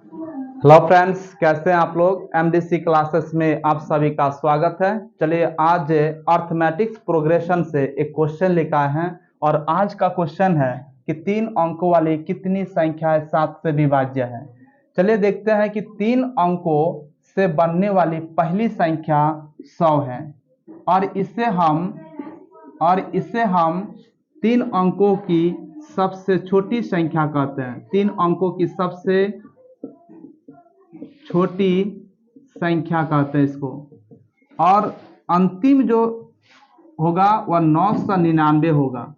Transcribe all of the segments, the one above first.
Hello friends, कैसे हैं आप लोग। एमडीसी क्लासेस में आप सभी का स्वागत है। चलिए आज अर्थमेटिक्स प्रोग्रेशन से एक क्वेश्चन लेकर आए हैं और आज का क्वेश्चन है कि 3 अंकों वाली कितनी संख्याएं 7 से विभाज्य है। चलिए देखते हैं कि 3 अंकों से बनने वाली पहली संख्या 100 है और इसे हम 3 अंकों की सबसे छोटी संख्या कहते हैं। 3 अंकों की सबसे छोटी संख्या कहते हैं इसको। और अंतिम जो होगा वह 999 होगा,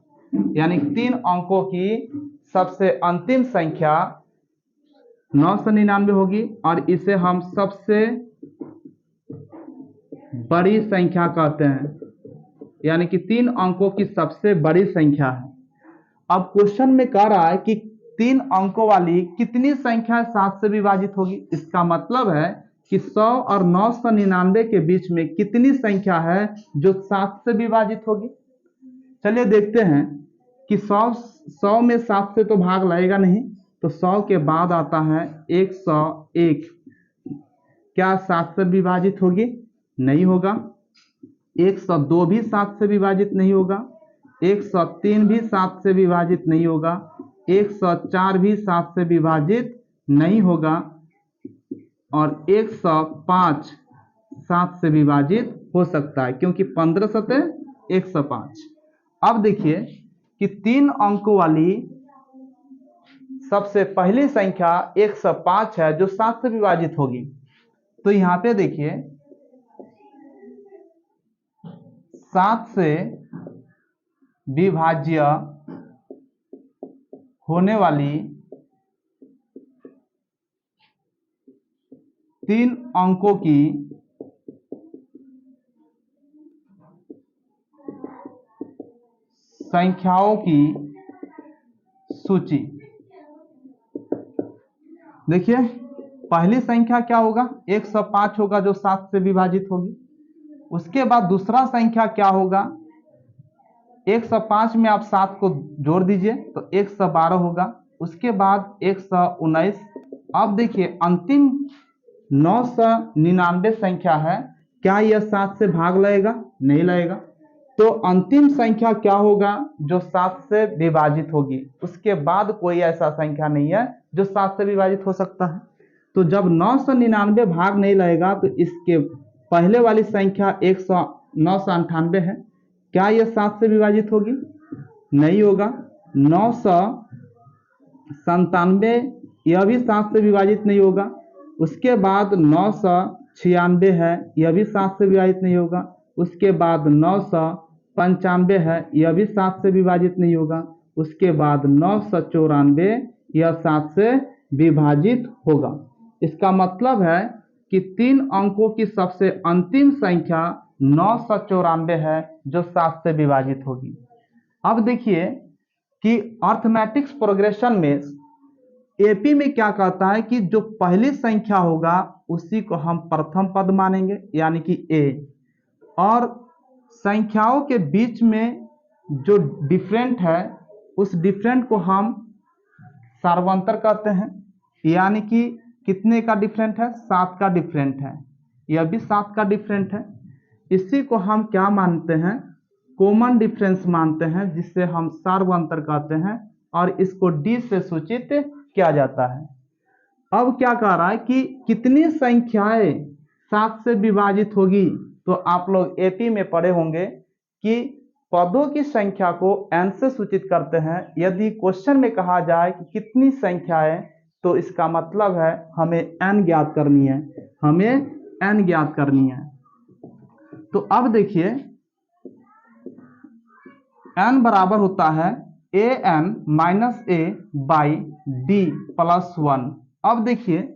यानी 3 अंकों की सबसे अंतिम संख्या 999 होगी और इसे हम सबसे बड़ी संख्या कहते हैं, यानी कि 3 अंकों की सबसे बड़ी संख्या है। अब क्वेश्चन में कह रहा है कि 3 अंकों वाली कितनी संख्या 7 से विभाजित होगी। इसका मतलब है कि 100 और 999 के बीच में कितनी संख्या है जो 7 से विभाजित होगी। चलिए देखते हैं कि 100 में 7 से तो भाग लगेगा नहीं, तो 100 के बाद आता है 101। क्या 7 से विभाजित होगी? नहीं होगा। 102 भी 7 से विभाजित नहीं होगा। 103 भी 7 से विभाजित नहीं होगा। 104 भी 7 से विभाजित नहीं होगा और 105 7 से विभाजित हो सकता है, क्योंकि 15 सते 105। अब देखिए कि 3 अंकों वाली सबसे पहली संख्या 105 है जो 7 से विभाजित होगी। तो यहाँ पे देखिए 7 से विभाज्य होने वाली 3 अंकों की संख्याओं की सूची। देखिए पहली संख्या क्या होगा? 105 होगा जो 7 से विभाजित होगी। उसके बाद दूसरा संख्या क्या होगा? 105 में आप 7 को जोड़ दीजिए तो 112 होगा। उसके बाद 119। अब देखिए अंतिम 999 संख्या है। क्या यह 7 से भाग लगेगा? नहीं लगेगा। तो अंतिम संख्या क्या होगा जो 7 से विभाजित होगी? उसके बाद कोई ऐसा संख्या नहीं है जो 7 से विभाजित हो सकता है। तो जब 999 भाग नहीं लगेगा तो इसके पहले वाली संख्या 998 है। क्या यह 7 से विभाजित होगी? नहीं होगा। 997 यह भी 7 से विभाजित नहीं होगा। उसके बाद 996 है, यह भी 7 से विभाजित नहीं होगा। उसके बाद 995 है, यह भी 7 से विभाजित नहीं होगा। उसके बाद 994 यह 7 से विभाजित होगा। इसका मतलब है कि 3 अंकों की सबसे अंतिम संख्या 994 है जो 7 से विभाजित होगी। अब देखिए कि अर्थमेटिक्स प्रोग्रेशन में एपी में क्या कहता है कि जो पहली संख्या होगा उसी को हम प्रथम पद मानेंगे, यानी कि ए। और संख्याओं के बीच में जो डिफरेंट है उस डिफरेंट को हम सार्वंतर कहते हैं, यानी कि कितने का डिफरेंट है? 7 का डिफरेंट है। यह भी 7 का डिफरेंट है। इसी को हम क्या मानते हैं? कॉमन डिफरेंस मानते हैं, जिससे हम सार्वंतर कहते हैं और इसको डी से सूचित किया जाता है। अब क्या कह रहा है कि कितनी संख्याएं 7 से विभाजित होगी? तो आप लोग एपी में पढ़े होंगे कि पदों की संख्या को n से सूचित करते हैं। यदि क्वेश्चन में कहा जाए कि कितनी संख्याएं, तो इसका मतलब है हमें n ज्ञात करनी है। तो अब देखिए n बराबर होता है an minus A by D plus 1। अब देखिए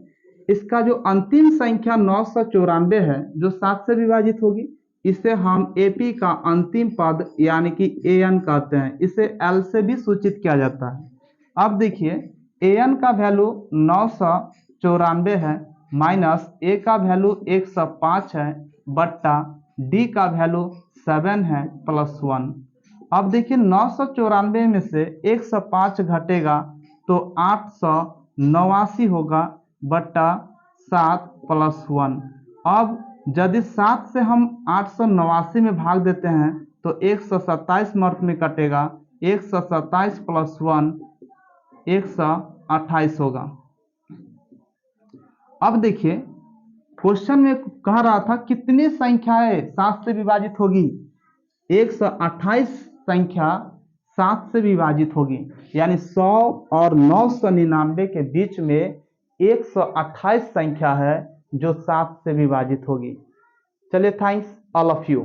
इसका जो अंतिम संख्या 994 है जो 7 से विभाजित होगी, इसे हम एपी का अंतिम पद यानी कि an कहते हैं। इसे l से भी सूचित किया जाता है। अब देखिए an का वैल्यू 994 है, माइनस a का वैल्यू 105 है, बट्टा d का वैल्यू 7 है प्लस 1। अब देखिए 994 में से 105 घटेगा तो 889 होगा, बटा 7 प्लस 1। अब यदि 7 से हम 889 में भाग देते हैं तो 127 मर्थ में कटेगा, 127 प्लस 1 128 होगा। अब देखिए क्वेश्चन में कह रहा था कितनी संख्याएं 7 से विभाजित होगी, 128 संख्या 7 से विभाजित होगी, यानी 100 और 999 के बीच में 128 संख्या है जो 7 से विभाजित होगी। चलिए, थैंक्स ऑल ऑफ यू।